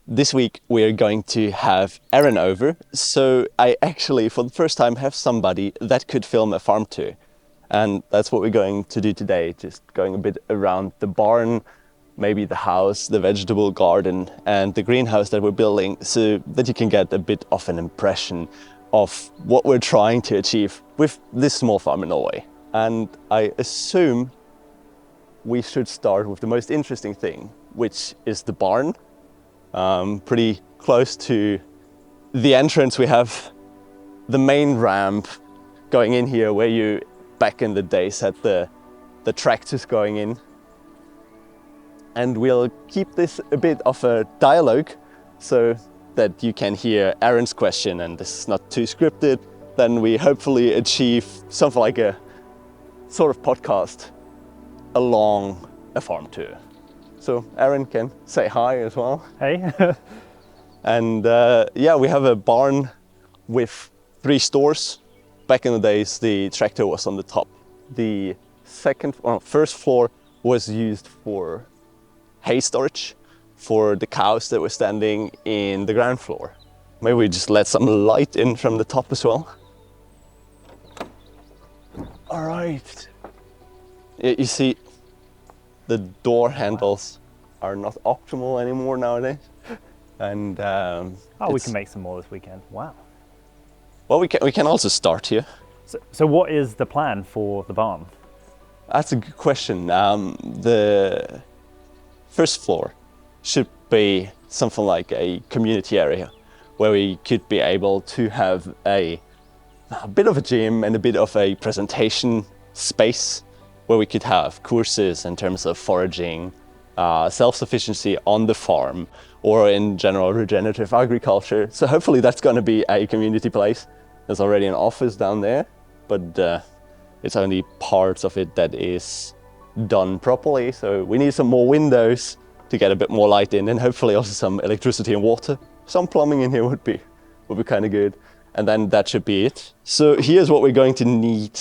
This week we're going to have Aaron over, so I actually for the first time have somebody that could film a farm tour. And that's what we're going to do today, just going a bit around the barn, maybe the house, the vegetable garden and the greenhouse that we're building, so that you can get a bit of an impression of what we're trying to achieve with this small farm in Norway. And I assume we should start with the most interesting thing, which is the barn. Pretty close to the entrance we have the main ramp going in here, where you back in the days had the tractors going in. And we'll keep this a bit of a dialogue so that you can hear Aaron's question and this is not too scripted. Then we hopefully achieve something like a sort of podcast along a farm tour. So Aaron can say hi as well. Hey. And yeah, we have a barn with 3 stores. Back in the days, the tractor was on the top. The first floor was used for hay storage for the cows that were standing in the ground floor. Maybe we just let some light in from the top as well. All right. You see, the door handles are not optimal anymore nowadays. And we can make some more this weekend. Wow. Well, we can also start here. So what is the plan for the barn? That's a good question. The first floor should be something like a community area where we could be able to have a bit of a gym and a bit of a presentation space where we could have courses in terms of foraging, self-sufficiency on the farm, or in general regenerative agriculture. So hopefully that's going to be a community place. There's already an office down there, but it's only parts of it that is done properly. So we need some more windows to get a bit more light in, and hopefully also some electricity and water. Some plumbing in here would be kind of good. And then that should be it. So here's what we're going to need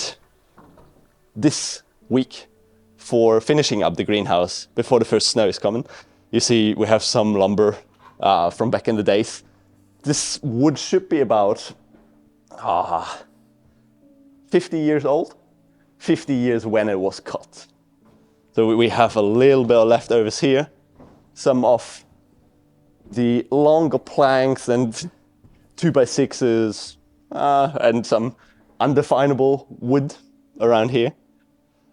this week for finishing up the greenhouse before the first snow is coming. You see we have some lumber from back in the days. This wood should be about 50 years old, 50 years when it was cut. So we have a little bit of leftovers here, some of the longer planks and 2x6s and some undefinable wood around here.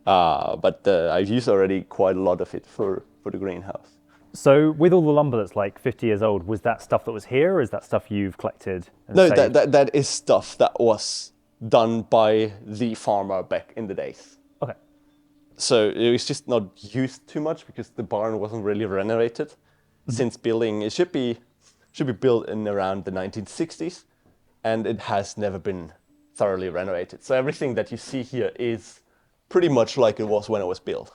But I've used already quite a lot of it for the greenhouse. So with all the lumber that's like 50 years old, was that stuff that was here, or is that stuff you've collected? No, that is stuff that was done by the farmer back in the days. Okay. So it was just not used too much because the barn wasn't really renovated since building. It should be built in around the 1960s, and it has never been thoroughly renovated. So everything that you see here is pretty much like it was when it was built.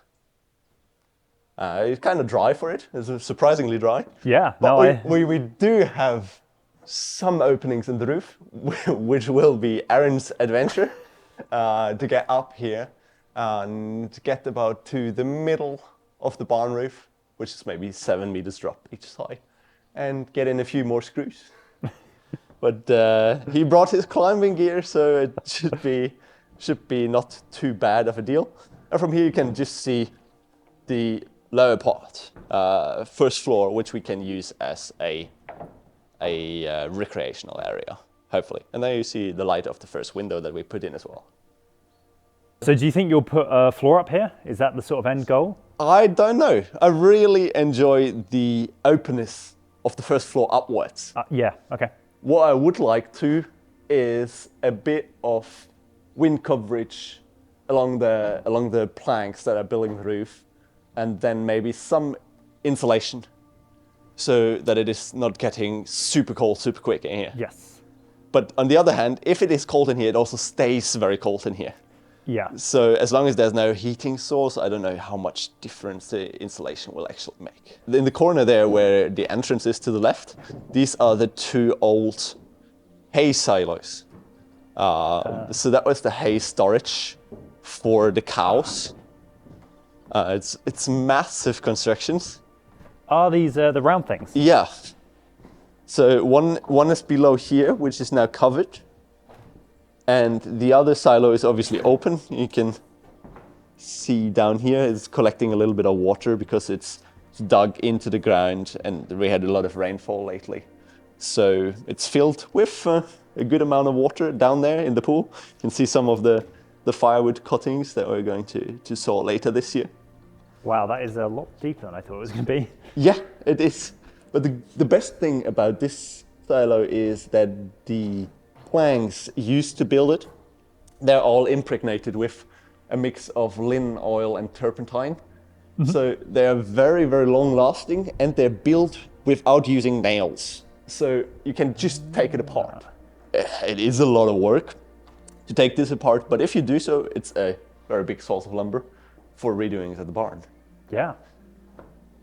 It's kind of dry for it. It's surprisingly dry. Yeah. But we do have some openings in the roof, which will be Aaron's adventure to get up here and get about to the middle of the barn roof, which is maybe 7 meters drop each side, and get in a few more screws. But he brought his climbing gear, so it should be not too bad of a deal. And from here you can just see the lower part, first floor, which we can use as a recreational area, hopefully. And then you see the light of the first window that we put in as well. So do you think you'll put a floor up here? Is that the sort of end goal? I don't know. I really enjoy the openness of the first floor upwards. Yeah, okay. What I would like to is a bit of wind coverage along the planks that are building the roof, and then maybe some insulation so that it is not getting super cold super quick in here. Yes. But on the other hand, if it is cold in here, it also stays very cold in here. Yeah. So as long as there's no heating source, I don't know how much difference the insulation will actually make. In the corner there where the entrance is to the left, these are the 2 old hay silos. So that was the hay storage for the cows. It's massive constructions. Are these the round things? Yeah. So one is below here, which is now covered. And the other silo is obviously open. You can see down here it's collecting a little bit of water because it's dug into the ground and we had a lot of rainfall lately. So it's filled with a good amount of water down there in the pool. You can see some of the firewood cuttings that we're going to saw later this year. Wow, that is a lot deeper than I thought it was going to be. Yeah, it is. But the best thing about this silo is that the planks used to build it, they're all impregnated with a mix of linseed oil and turpentine. So they are very, very long lasting and they're built without using nails. So you can just take it apart. It is a lot of work to take this apart, but if you do so, it's a very big source of lumber for redoing it at the barn. Yeah.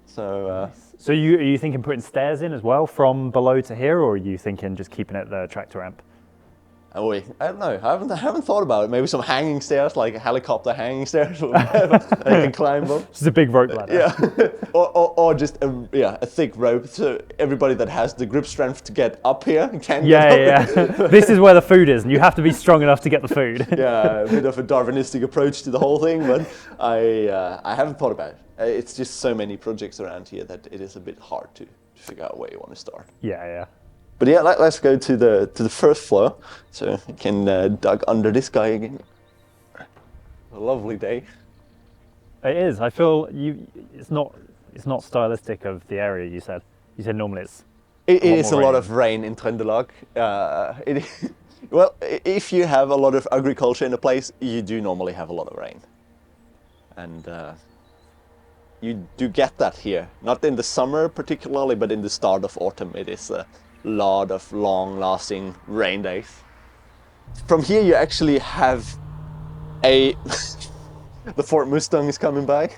So So are you thinking putting stairs in as well from below to here, or are you thinking just keeping it the tractor ramp? oh wait, I don't know. I haven't thought about it. Maybe some hanging stairs, like helicopter hanging stairs, or whatever. They can climb up. Just a big rope ladder. Yeah, or just a thick rope, so everybody that has the grip strength to get up here can get up. Yeah. This is where the food is, and you have to be strong enough to get the food. Yeah, a bit of a Darwinistic approach to the whole thing, but I haven't thought about it. It's just so many projects around here that it is a bit hard to figure out where you want to start. Yeah. But yeah, let's go to the first floor, so you can dug under this guy again. A lovely day. It is. I feel it's not stylistic of the area. You said normally It lot is a more lot rain. of rain in Trøndelag. Well, if you have a lot of agriculture in a place, you do normally have a lot of rain. And you do get that here. Not in the summer particularly, but in the start of autumn it is a lot of long-lasting rain days. From here you actually have the Ford Mustang is coming by.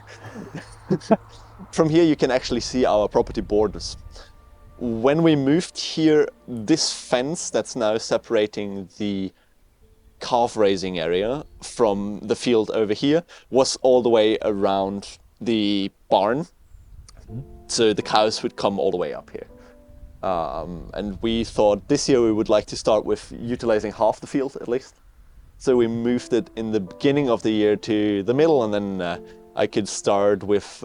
From here you can actually see our property borders. When we moved here, this fence that's now separating the calf raising area from the field over here was all the way around the barn. So the cows would come all the way up here. And we thought this year we would like to start with utilizing half the field at least. So we moved it in the beginning of the year to the middle, and then I could start with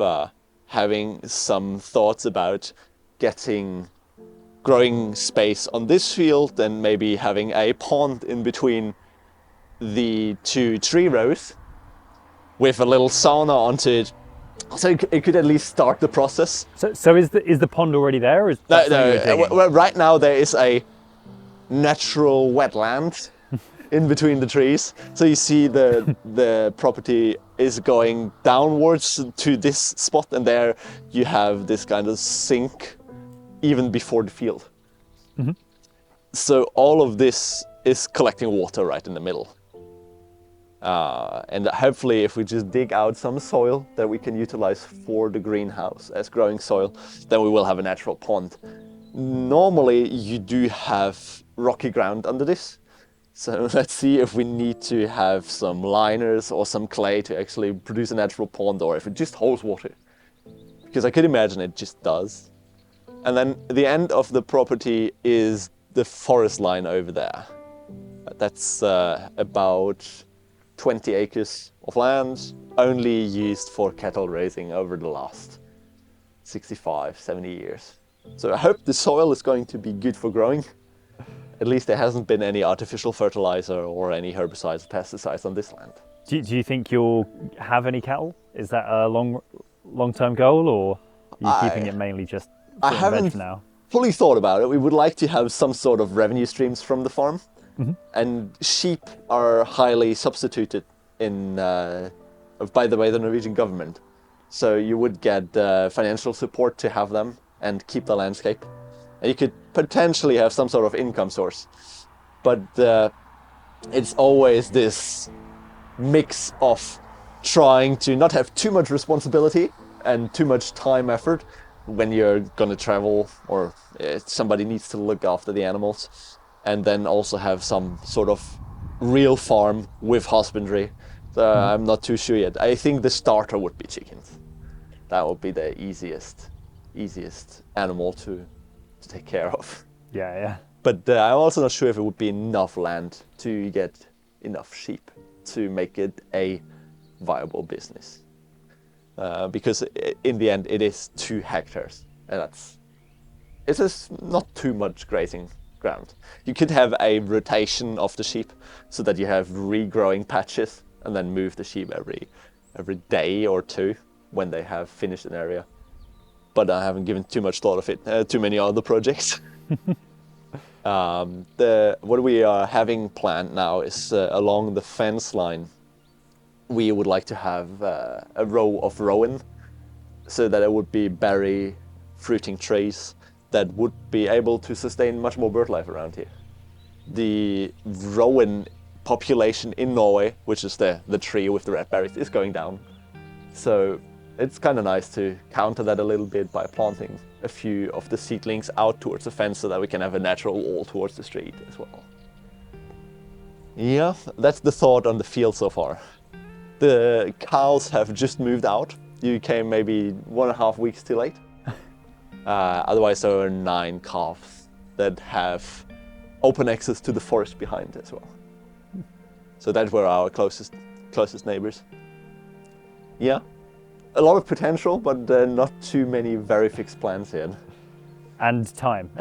having some thoughts about getting growing space on this field and maybe having a pond in between the two tree rows with a little sauna onto it. So it could at least start the process. So is the pond already there? Or is that something you're digging? Well, right now there is a natural wetland in between the trees. So you see the property is going downwards to this spot, and there you have this kind of sink even before the field. Mm-hmm. So all of this is collecting water right in the middle. And hopefully if we just dig out some soil that we can utilize for the greenhouse as growing soil, then we will have a natural pond. Normally you do have rocky ground under this. So let's see if we need to have some liners or some clay to actually produce a natural pond, or if it just holds water. Because I could imagine it just does. And then the end of the property is the forest line over there. That's about 20 acres of land, only used for cattle raising over the last 65, 70 years. So I hope the soil is going to be good for growing. At least there hasn't been any artificial fertilizer or any herbicides, pesticides on this land. Do you think you'll have any cattle? Is that a long-term goal, or are you keeping it mainly just I haven't for now? fully thought about it. We would like to have some sort of revenue streams from the farm. Mm-hmm. And sheep are highly substituted in, by the way, the Norwegian government. So you would get financial support to have them and keep the landscape. And you could potentially have some sort of income source. But it's always this mix of trying to not have too much responsibility and too much time effort when you're gonna travel, or somebody needs to look after the animals, and then also have some sort of real farm with husbandry. So I'm not too sure yet. I think the starter would be chickens. That would be the easiest animal to take care of. Yeah, yeah. But I'm also not sure if it would be enough land to get enough sheep to make it a viable business. Because in the end, it is 2 hectares, and it's just not too much grazing ground. You could have a rotation of the sheep so that you have regrowing patches and then move the sheep every day or 2 when they have finished an area. But I haven't given too much thought of it. Too many other projects. What we are having planned now is along the fence line. We would like to have a row of rowan, so that it would be berry fruiting trees that would be able to sustain much more bird life around here. The rowan population in Norway, which is the tree with the red berries, is going down. So it's kind of nice to counter that a little bit by planting a few of the seedlings out towards the fence so that we can have a natural wall towards the street as well. Yeah, that's the thought on the field so far. The cows have just moved out. You came maybe 1.5 weeks too late. Otherwise, there are 9 calves that have open access to the forest behind as well. So that's where our closest neighbors. Yeah, a lot of potential, but not too many very fixed plans yet. And time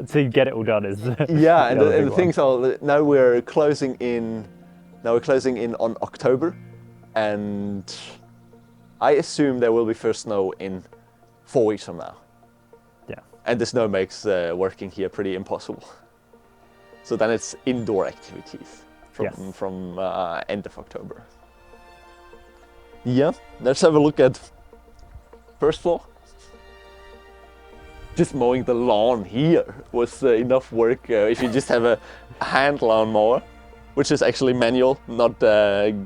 to get it all done is. Yeah, and the things are now we're closing in. On October, and I assume there will be first snow in 4 weeks from now. Yeah. And the snow makes working here pretty impossible. So then it's indoor activities from end of October. Yeah, let's have a look at first floor. Just mowing the lawn here was enough work if you just have a hand lawnmower, which is actually manual, not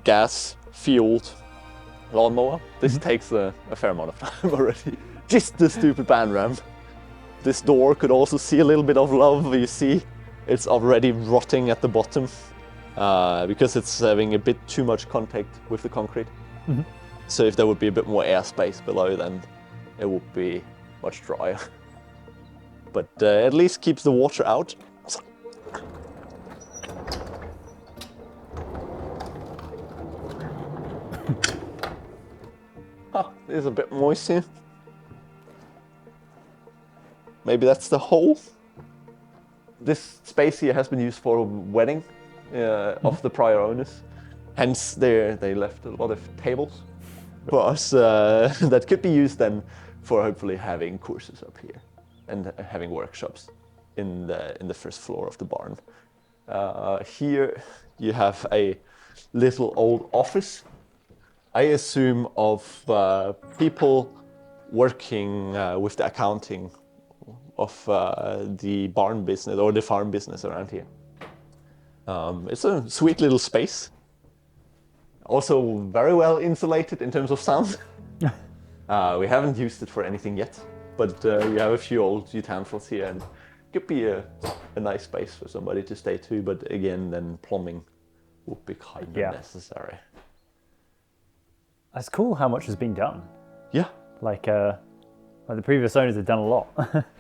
gas-fueled lawnmower. This takes a fair amount of time already. Just the stupid band ramp. This door could also see a little bit of love. You see, it's already rotting at the bottom because it's having a bit too much contact with the concrete. Mm-hmm. So if there would be a bit more airspace below, then it would be much drier. But at least keeps the water out. It is a bit moist here. Maybe that's the hole. This space here has been used for a wedding of the prior owners. Hence, they left a lot of tables for us that could be used then for hopefully having courses up here and having workshops in the first floor of the barn. Here you have a little old office. I assume of people working with the accounting of the barn business or the farm business around here. It's a sweet little space. Also very well insulated in terms of sound. We haven't used it for anything yet, but we have a few old utensils here and it could be a nice space for somebody to stay to, but again, then plumbing would be kind of necessary. That's cool how much has been done. Yeah. Like the previous owners have done a lot.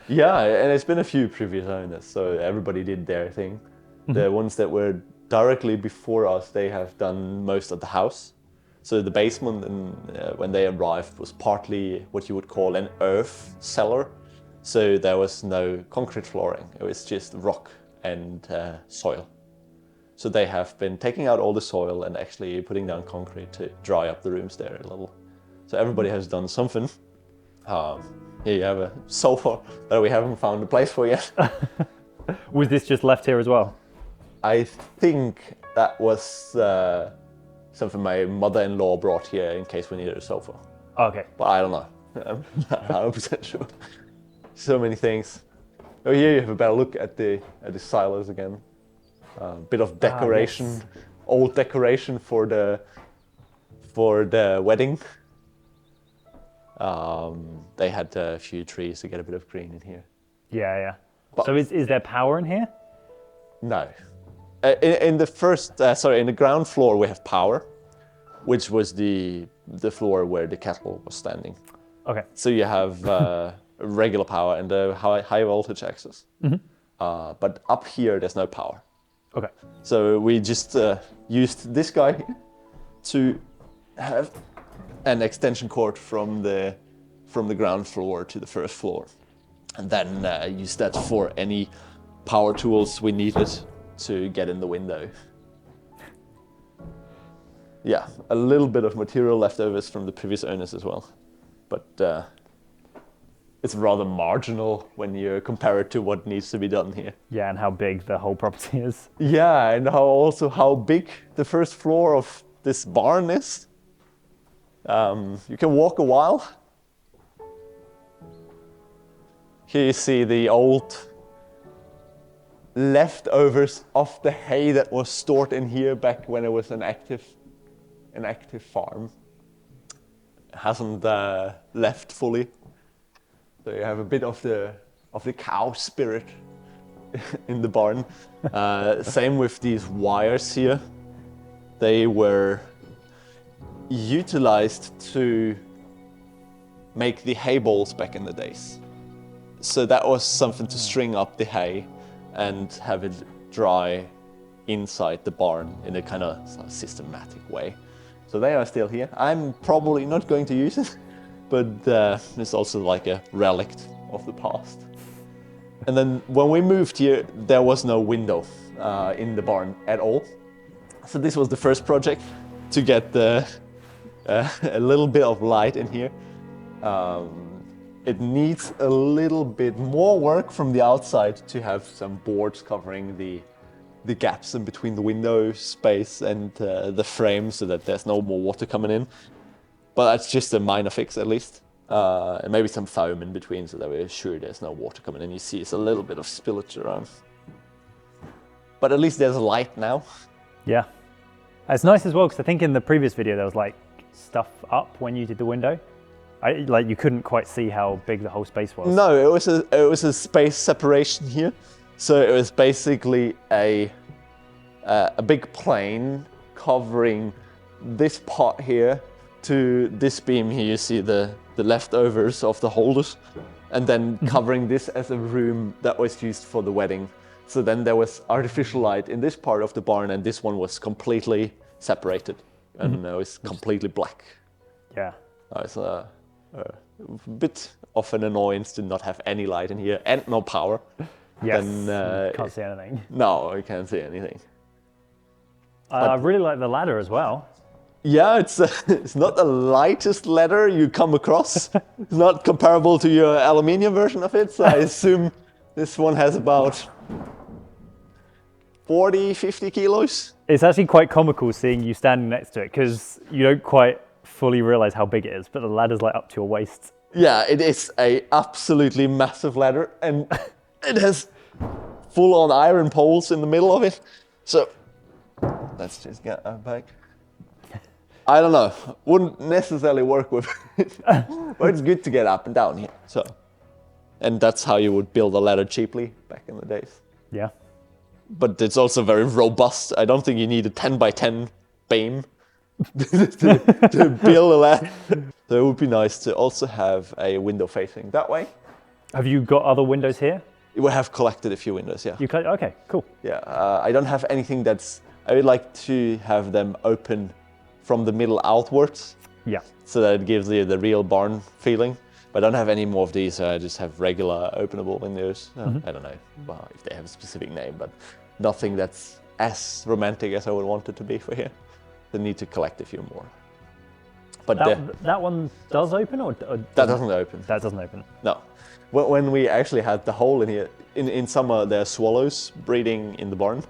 Yeah, and it's been a few previous owners, so everybody did their thing. The ones that were directly before us, they have done most of the house. So the basement, when they arrived, was partly what you would call an earth cellar. So there was no concrete flooring. It was just rock and soil. So they have been taking out all the soil and actually putting down concrete to dry up the rooms there a little. So everybody has done something. Here you have a sofa that we haven't found a place for yet. Was this just left here as well? I think that was something my mother-in-law brought here in case we needed a sofa. Okay. But I don't know. I'm not 100% sure. So many things. Oh, here you have a better look at the silos again. Bit of decoration, yes. Old decoration for the wedding. They had a few trees to get a bit of green in here. Yeah, yeah. But so is there power in here? No. In the ground floor we have power, which was the floor where the kettle was standing. Okay. So you have regular power and high voltage access. Mm-hmm. but up here there's no power. Okay. So we just used this guy here to have an extension cord from the ground floor to the first floor, and then use that for any power tools we needed to get in the window. Yeah, a little bit of material leftovers from the previous owners as well, but it's rather marginal when you compare it to what needs to be done here. Yeah, and how big the whole property is. Yeah, and how big the first floor of this barn is. You can walk a while. Here you see the old leftovers of the hay that was stored in here back when it was an active farm. It hasn't left fully. So you have a bit of the cow spirit in the barn. Same with these wires here. They were utilized to make the hay balls back in the days. So that was something to string up the hay and have it dry inside the barn in a kind of systematic way. So they are still here. I'm probably not going to use it, but it's also like a relic of the past. And then when we moved here, there was no window in the barn at all. So this was the first project to get a little bit of light in here. It needs a little bit more work from the outside to have some boards covering the gaps in between the window space and the frame so that there's no more water coming in. But that's just a minor fix at least. And maybe some foam in between so that we're sure there's no water coming in. You see it's a little bit of spillage around. But at least there's light now. Yeah. It's nice as well because I think in the previous video there was like stuff up when you did the window. Like you couldn't quite see how big the whole space was. No, it was a space separation here. So it was basically a big plane covering this part here to this beam here. You see the leftovers of the holders, and then covering this as a room that was used for the wedding. So then there was artificial light in this part of the barn, and this one was completely separated, and it was completely black. Yeah. It's a bit of an annoyance to not have any light in here and no power. Yes, Then, can't see anything. No, I can't see anything. I really like the ladder as well. Yeah, it's not the lightest ladder you come across. It's not comparable to your aluminium version of it, so I assume this one has about 40-50 kilos. It's actually quite comical seeing you standing next to it because you don't quite fully realize how big it is, but the ladder's like up to your waist. Yeah, it is a absolutely massive ladder, and it has full-on iron poles in the middle of it. So let's just get that back. I don't know, wouldn't necessarily work with it, but it's good to get up and down here. So, and that's how you would build a ladder cheaply back in the days. Yeah. But it's also very robust. I don't think you need a 10 by 10 beam to build a ladder. So it would be nice to also have a window facing that way. Have you got other windows here? We have collected a few windows, yeah. Okay, cool. Yeah, I don't have anything I would like to have them open from the middle outwards. Yeah. So that it gives you the real barn feeling. But I don't have any more of these, so I just have regular openable windows. I don't know if they have a specific name, but nothing that's as romantic as I would want it to be for here. They need to collect a few more. But that one does open or that doesn't open. That doesn't open. No. When we actually had the hole in here, in summer there are swallows breeding in the barn.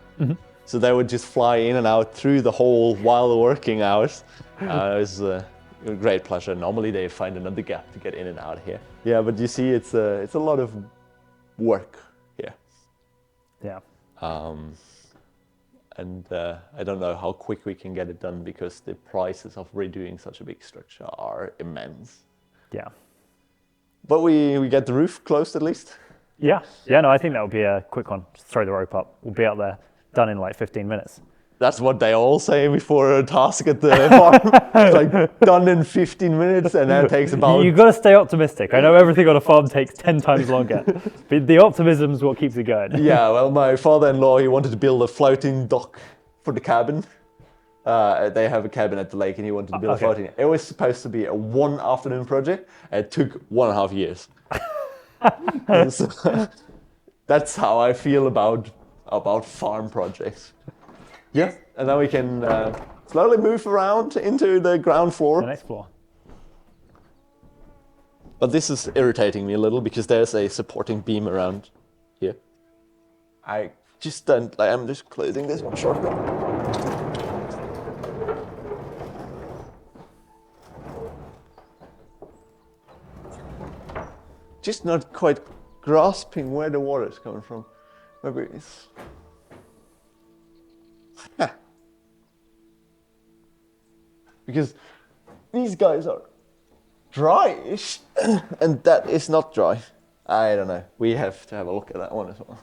So they would just fly in and out through the hole while the working hours. It was a great pleasure. Normally they find another gap to get in and out of here. Yeah, but you see it's a lot of work here. Yeah. And I don't know how quick we can get it done because the prices of redoing such a big structure are immense. Yeah. But we get the roof closed at least. Yeah. Yeah, no, I think that would be a quick one. Just throw the rope up. We'll be out there, done in like 15 minutes. That's what they all say before a task at the farm. It's like done in 15 minutes, and that takes about... You've got to stay optimistic. I know everything on a farm takes 10 times longer, but the optimism's what keeps it going. Yeah, well, my father-in-law, he wanted to build a floating dock for the cabin. They have a cabin at the lake, and he wanted to build a floating. It was supposed to be a 1 afternoon project, and it took 1.5 years. So, that's how I feel about farm projects. Yeah, and then we can slowly move around into the ground floor. The next floor. But this is irritating me a little because there's a supporting beam around here. I just don't, like, I'm just closing this one shortly. Just not quite grasping where the water is coming from. Maybe it's... Because these guys are dryish, and that is not dry. I don't know. We have to have a look at that one as well.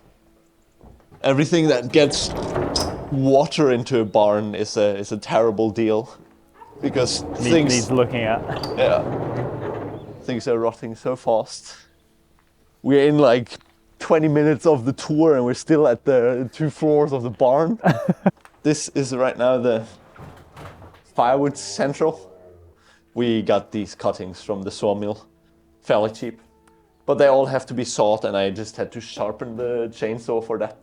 Everything that gets water into a barn is a terrible deal, because things needs looking at. Yeah, things are rotting so fast. We're in like 20 minutes of the tour, and we're still at the 2 floors of the barn. This is right now the firewood central. We got these cuttings from the sawmill, fairly cheap, but they all have to be sawed, and I just had to sharpen the chainsaw for that.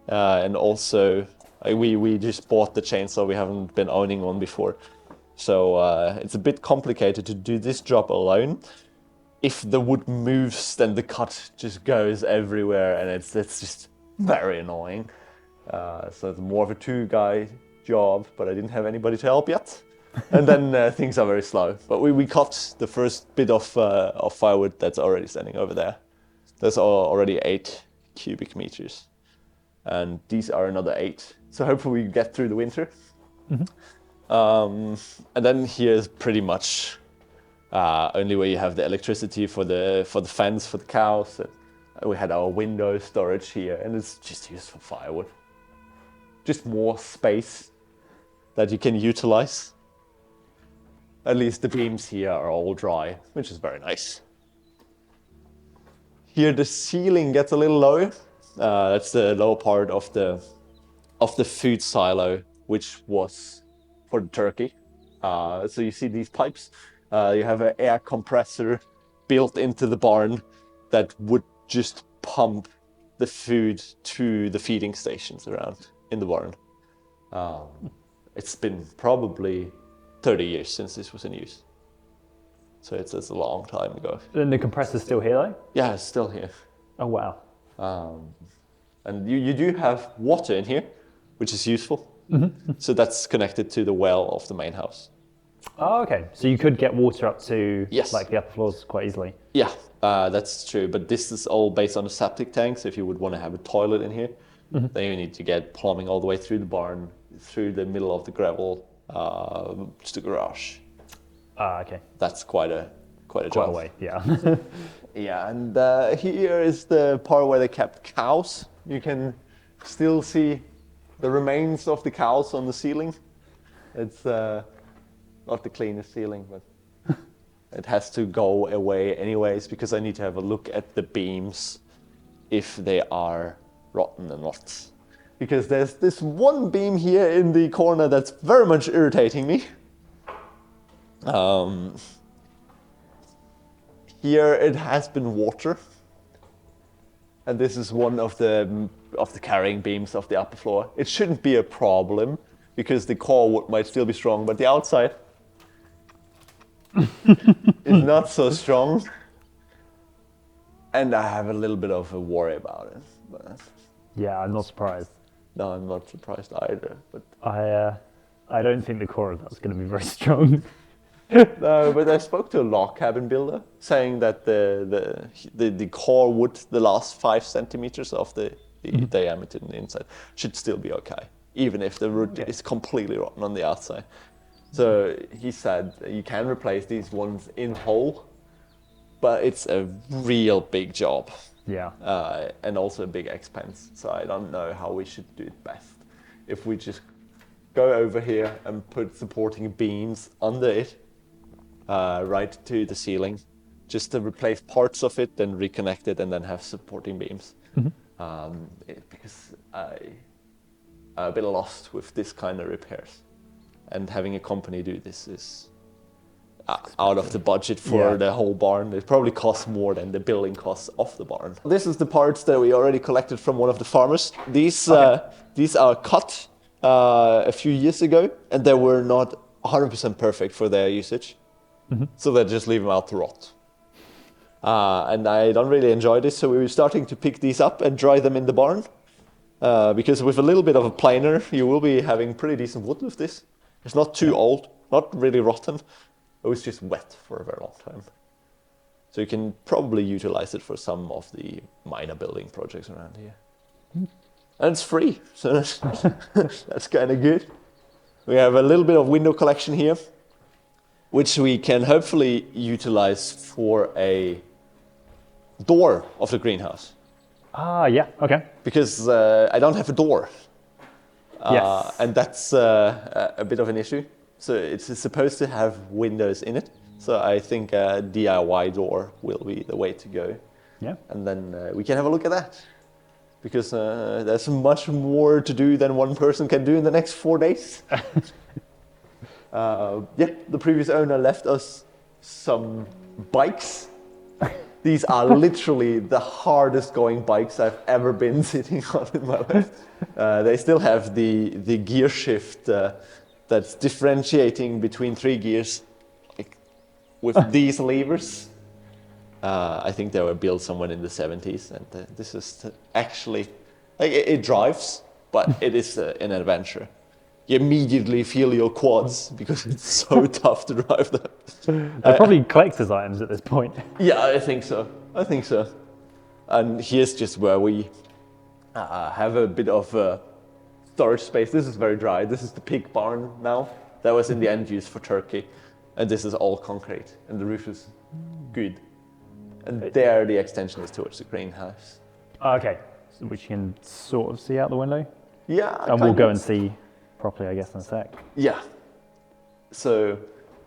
And also, we just bought the chainsaw. We haven't been owning one before, so it's a bit complicated to do this job alone. If the wood moves, then the cut just goes everywhere, and it's just very annoying. So it's more of a 2-guy job, but I didn't have anybody to help yet. And then things are very slow. But we cut the first bit of firewood that's already standing over there. There's already 8 cubic meters. And these are another 8. So hopefully we get through the winter. And then here's pretty much only where you have the electricity for the fence for the cows. We had our window storage here, and it's just used for firewood. Just more space that you can utilize. At least the beams here are all dry, which is very nice. Here the ceiling gets a little low. That's the lower part of the food silo, which was for the turkey. So you see these pipes. You have an air compressor built into the barn that would just pump the food to the feeding stations around in the barn. It's been probably 30 years since this was in use. So it's a long time ago. And the compressor's still here though? Yeah, it's still here. Oh wow. And you do have water in here, which is useful. So that's connected to the well of the main house. Oh, okay. So you could get water up to Yes. like the upper floors quite easily. Yeah, that's true. But this is all based on a septic tank. So if you would want to have a toilet in here, then you need to get plumbing all the way through the barn, through the middle of the gravel, to the garage. Okay. That's quite a job. Quite a way, yeah. Yeah, and here is the part where they kept cows. You can still see the remains of the cows on the ceiling. It's not the cleanest ceiling, but it has to go away anyways, because I need to have a look at the beams if they are rotten or not. Because there's this one beam here in the corner that's very much irritating me. Here it has been water, and this is one of the carrying beams of the upper floor. It shouldn't be a problem because the core wood might still be strong, but the outside is not so strong, and I have a little bit of a worry about it. But Yeah, I'm not surprised. no, I'm not surprised either. But I don't think the core of that's going to be very strong. no, but I spoke to a log cabin builder saying that the core wood, the last 5 centimeters of the diameter in the inside, should still be okay, even if the wood is completely rotten on the outside. So he said you can replace these ones in whole, but it's a real big job. Yeah. And also a big expense. So I don't know how we should do it best. If we just go over here and put supporting beams under it, right to the ceiling, just to replace parts of it, then reconnect it, and then have supporting beams. Because I'm a bit lost with this kind of repairs, and having a company do this is out of the budget for the whole barn. It probably costs more than the building costs of the barn. This is the parts that we already collected from one of the farmers. These are cut a few years ago, and they were not 100% perfect for their usage. So they just leave them out to rot. And I don't really enjoy this, so we were starting to pick these up and dry them in the barn. Because with a little bit of a planer, you will be having pretty decent wood with this. It's not too old, not really rotten. It was just wet for a very long time. So you can probably utilize it for some of the minor building projects around here. And it's free, so that's kind of good. We have a little bit of window collection here, which we can hopefully utilize for a door of the greenhouse. Yeah, okay. Because I don't have a door. Yes. And that's a bit of an issue. So it's supposed to have windows in it. So I think a DIY door will be the way to go. Yeah. And then we can have a look at that. Because there's much more to do than one person can do in the next 4 days. The previous owner left us some bikes. These are literally the hardest going bikes I've ever been sitting on in my life. They still have the gear shift that's differentiating between 3 gears, like, with these levers. I think they were built somewhere in the 70s, and this is actually, like, it drives, but it is an adventure. You immediately feel your quads because it's so tough to drive them. They're probably collector's items at this point. Yeah, I think so. And here's just where we have a bit of storage space. This is very dry. This is the pig barn now. That was in the end used for turkey. And this is all concrete. And the roof is good. And there the extension is towards the greenhouse. Okay, so which you can sort of see out the window. Yeah. And we'll go and see properly, I guess, in a sec. Yeah. So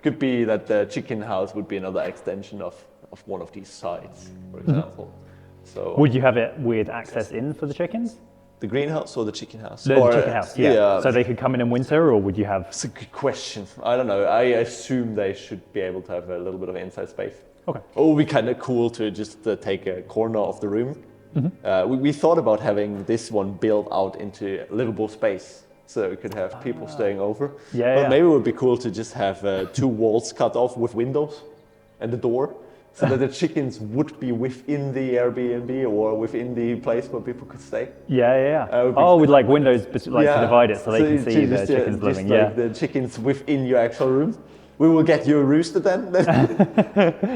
could be that the chicken house would be another extension of one of these sides, for example. So would you have it with access in for the chickens? The greenhouse or the chicken house? The chicken house, yeah. So they could come in winter, or would you have... It's a good question. I don't know. I assume they should be able to have a little bit of inside space. Okay. Or it would be kind of cool to just take a corner of the room. We thought about having this one built out into livable space, so we could have people staying over. But maybe it would be cool to just have 2 walls cut off with windows and the door, so that the chickens would be within the Airbnb or within the place where people could stay. With like windows to divide it so they can see the chickens living. Like the chickens within your actual room. We will get you a rooster then.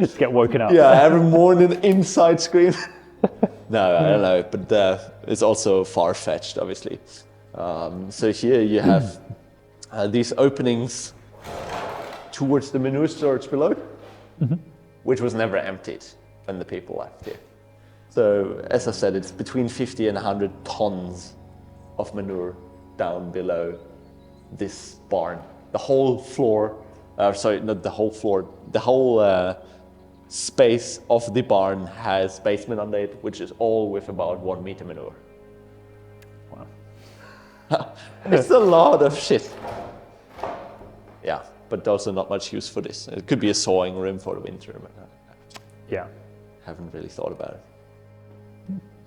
Just get woken up. Yeah, every morning inside scream. No, I don't know, but it's also far-fetched, obviously. So here you have these openings towards the manure storage below, which was never emptied when the people left here. So as I said, it's between 50 and 100 tons of manure down below this barn. The whole floor, not the whole floor, the whole space of the barn has basement under it, which is all with about 1 meter manure. Wow. It's a lot of shit. Yeah, but also not much use for this. It could be a sawing room for the winter, but yeah, haven't really thought about it.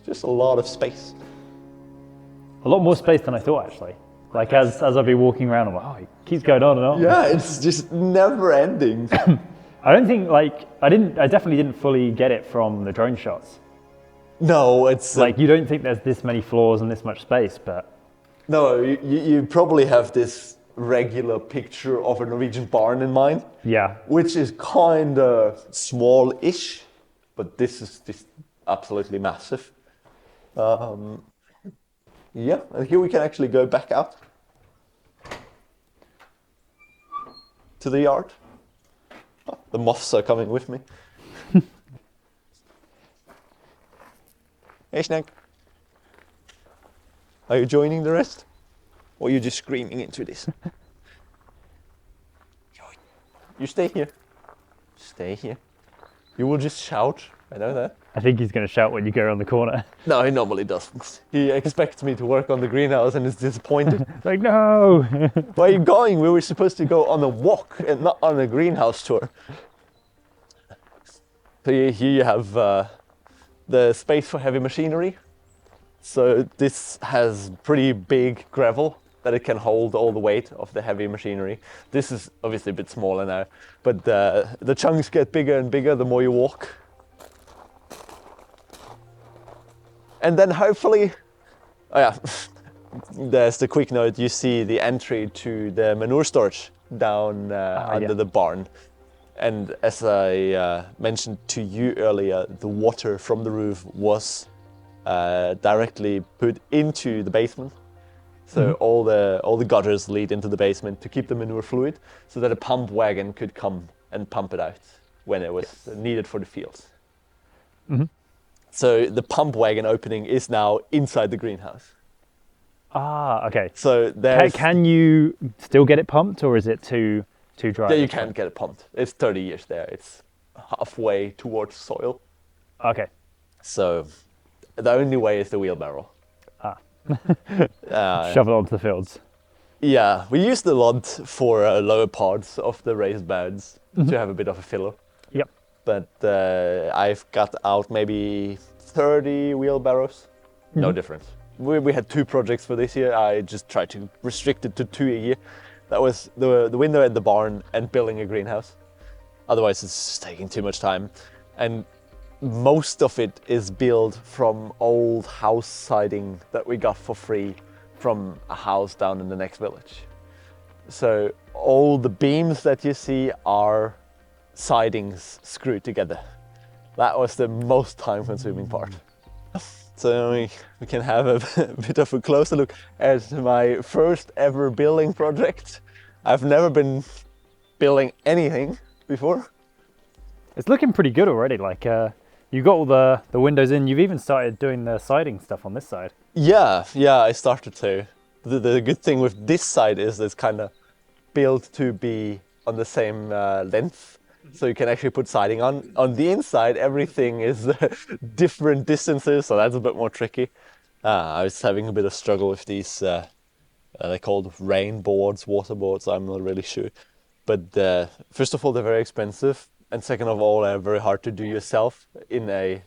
Just a lot of space. A lot more space than I thought, actually. Like as I've been walking around, I'm like, oh, it keeps going on and on. Yeah, it's just never ending. I don't think, I definitely didn't fully get it from the drone shots. No, it's... Like, you don't think there's this many floors and this much space, but... No, you probably have this regular picture of a Norwegian barn in mind. Yeah. Which is kind of small-ish, but this is just absolutely massive. Yeah, and here we can actually go back out to the yard. Oh, the moths are coming with me. Hey, Snack. Are you joining the rest? or you're just screaming into this. You stay here. Stay here. You will just shout. I know that. I think he's going to shout when you go around the corner. No, he normally doesn't. He expects me to work on the greenhouse and is disappointed. Like, no! Where are you going? We were supposed to go on a walk and not on a greenhouse tour. So here you have the space for heavy machinery. So this has pretty big gravel that it can hold all the weight of the heavy machinery. This is obviously a bit smaller now, but the chunks get bigger and bigger the more you walk. And then hopefully, oh yeah, there's the quick note, you see the entry to the manure storage down under the barn. And as I mentioned to you earlier, the water from the roof was directly put into the basement. So all the gutters lead into the basement to keep the manure fluid, so that a pump wagon could come and pump it out when it was needed for the fields. So the pump wagon opening is now inside the greenhouse. Ah, okay. So there's... Can you still get it pumped, or is it too dry? Yeah, you can't get it pumped. It's 30 years there. It's halfway towards soil. Okay. So the only way is the wheelbarrow. Shove it onto the fields. Yeah, we used a lot for lower parts of the raised beds to have a bit of a filler. Yep. But I've got out maybe 30 wheelbarrows. No difference. We had 2 projects for this year. I just tried to restrict it to 2 a year. That was the window and the barn and building a greenhouse. Otherwise it's just taking too much time. And most of it is built from old house siding that we got for free from a house down in the next village. So all the beams that you see are sidings screwed together. That was the most time-consuming part. So we can have a bit of a closer look at my first ever building project. I've never been building anything before. It's looking pretty good already. Like you got all the windows in. You've even started doing the siding stuff on this side. Yeah, I started to. The good thing with this side is it's kind of built to be on the same length. So you can actually put siding on. On the inside, everything is different distances, so that's a bit more tricky. I was having a bit of struggle with these, they're called rain boards, water boards, I'm not really sure. But first of all, they're very expensive. And second of all, they're very hard to do yourself in a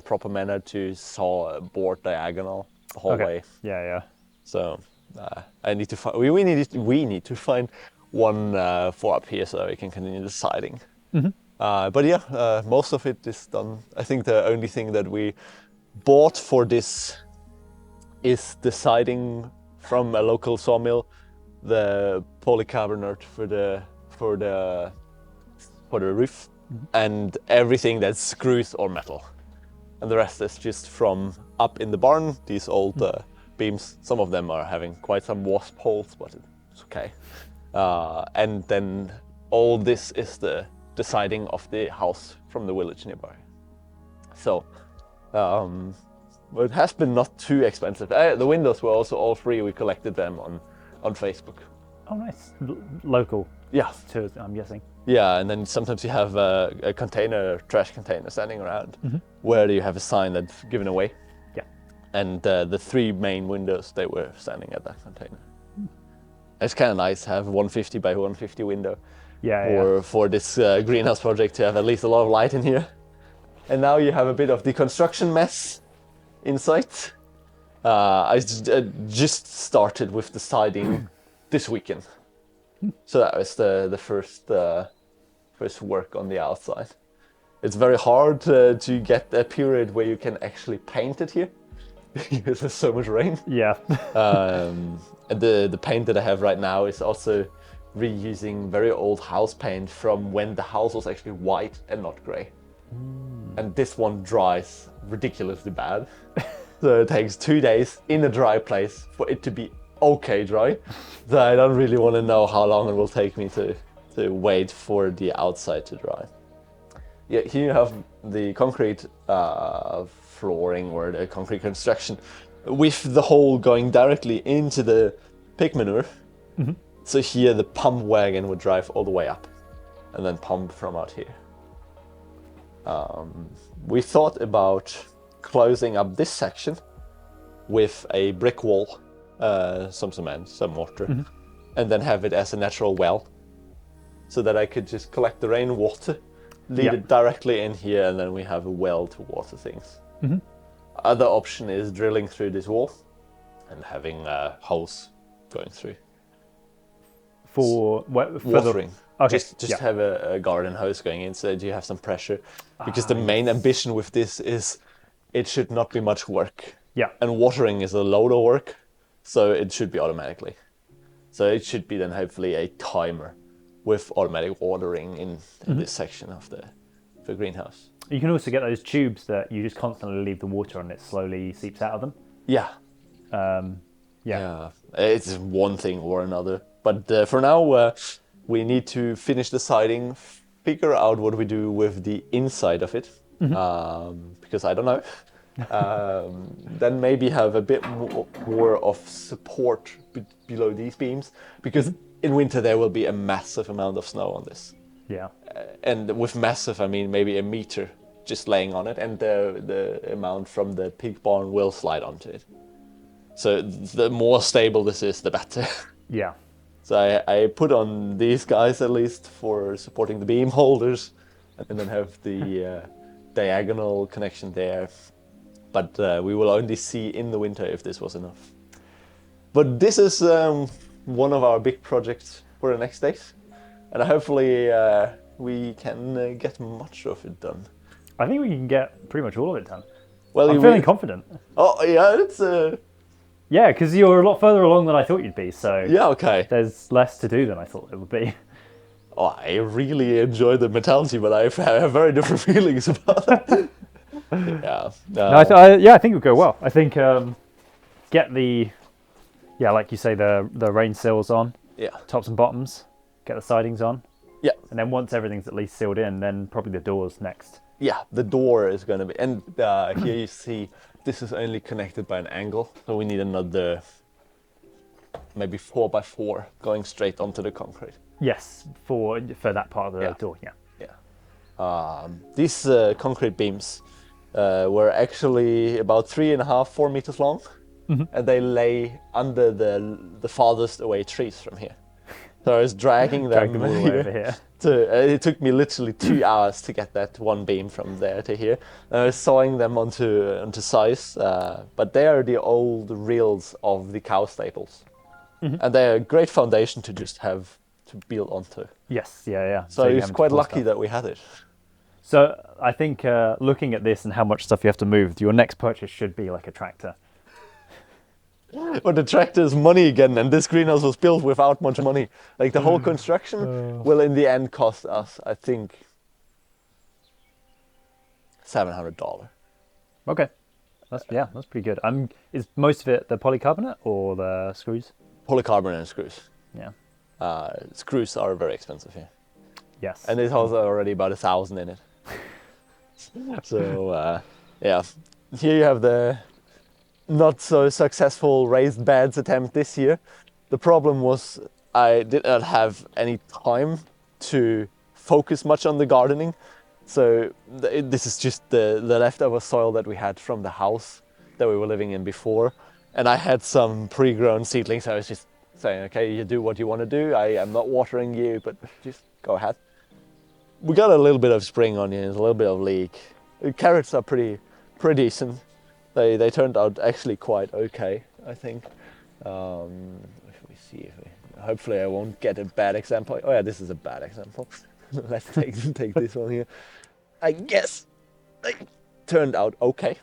proper manner to saw a board diagonal the whole way. Yeah. So I need to find, we need to find one for up here so that we can continue the siding. But yeah, most of it is done. I think the only thing that we bought for this is the siding from a local sawmill, the polycarbonate for the roof, and everything that's screws or metal. And the rest is just from up in the barn, these old beams. Some of them are having quite some wasp holes, but it's okay. And then all this is the siding of the house from the village nearby. So it has been not too expensive. The windows were also all free. We collected them on Facebook. Oh, nice. Local. Yeah. Too, I'm guessing. Yeah, and then sometimes you have a trash container standing around where you have a sign that's given away. Yeah. And the 3 main windows, they were standing at that container. It's kind of nice to have 150 by 150 window. For this greenhouse project to have at least a lot of light in here. And now you have a bit of the construction mess in sight. I just started with the siding this weekend. So that was the first work on the outside. It's very hard to get a period where you can actually paint it here because there's so much rain. Yeah. And the paint that I have right now is also reusing very old house paint from when the house was actually white and not grey. And this one dries ridiculously bad. So it takes 2 days in a dry place for it to be okay dry. So I don't really want to know how long it will take me to wait for the outside to dry. Yeah, here you have the concrete flooring or the concrete construction with the hole going directly into the pig manure. So here the pump wagon would drive all the way up and then pump from out here. We thought about closing up this section with a brick wall, some cement, some mortar, and then have it as a natural well, so that I could just collect the rainwater, lead it directly in here, and then we have a well to water things. Other option is drilling through this wall and having holes going through. For watering. Okay. Just have a garden hose going in so that you have some pressure. Because the main ambition with this is it should not be much work. Yeah. And watering is a load of work, so it should be automatically. So it should be then hopefully a timer with automatic watering in this section of the greenhouse. You can also get those tubes that you just constantly leave the water on, it slowly seeps out of them. Yeah. Yeah. It's one thing or another. But for now, we need to finish the siding, figure out what we do with the inside of it, because I don't know. Then maybe have a bit more of support below these beams, because in winter there will be a massive amount of snow on this. Yeah. And with massive, I mean maybe a meter just laying on it, and the amount from the pig barn will slide onto it. So the more stable this is, the better. Yeah. So I put on these guys at least for supporting the beam holders, and then have the diagonal connection there. But we will only see in the winter if this was enough. But this is one of our big projects for the next days, and hopefully we can get much of it done. I think we can get pretty much all of it done. Well, I'm feeling confident. Oh yeah, it's Yeah, because you're a lot further along than I thought you'd be, so yeah, okay. there's less to do than I thought it would be. Oh, I really enjoy the metallurgy, but I have very different feelings about it. Yeah. I think it would go well. I think get the, like you say, the rain sills on, tops and bottoms, get the sidings on. Yeah. And then once everything's at least sealed in, then probably the doors next. Yeah, the door is going to be, and here you see this is only connected by an angle, so we need another maybe 4x4 going straight onto the concrete. Yes, for that part of the door. Yeah. These concrete beams were actually about 3.5-4 meters long, and they lay under the farthest away trees from here. So I was dragging them all the way over here. It took me literally 2 hours to get that one beam from there to here. And I was sawing them onto size, but they are the old reels of the cow stables, and they're a great foundation to just have to build onto. Yes, yeah. So it's quite lucky that we had it. So I think looking at this and how much stuff you have to move, your next purchase should be like a tractor. But the tractor is money again, and this greenhouse was built without much money. Like the whole construction will in the end cost us, I think, $700. Okay, that's pretty good. Is most of it the polycarbonate or the screws? Polycarbonate and screws. Yeah. Screws are very expensive here. Yes. And it has already about 1,000 in it. So yeah, here you have the not so successful raised beds attempt this year. The problem was I did not have any time to focus much on the gardening. So this is just the leftover soil that we had from the house that we were living in before. And I had some pre-grown seedlings. I was just saying, okay, you do what you want to do. I am not watering you, but just go ahead. We got a little bit of spring onions, a little bit of leek. The carrots are pretty decent. They turned out actually quite okay, I think. If we see, hopefully I won't get a bad example. Oh yeah, this is a bad example. Let's take this one here. I guess they turned out okay.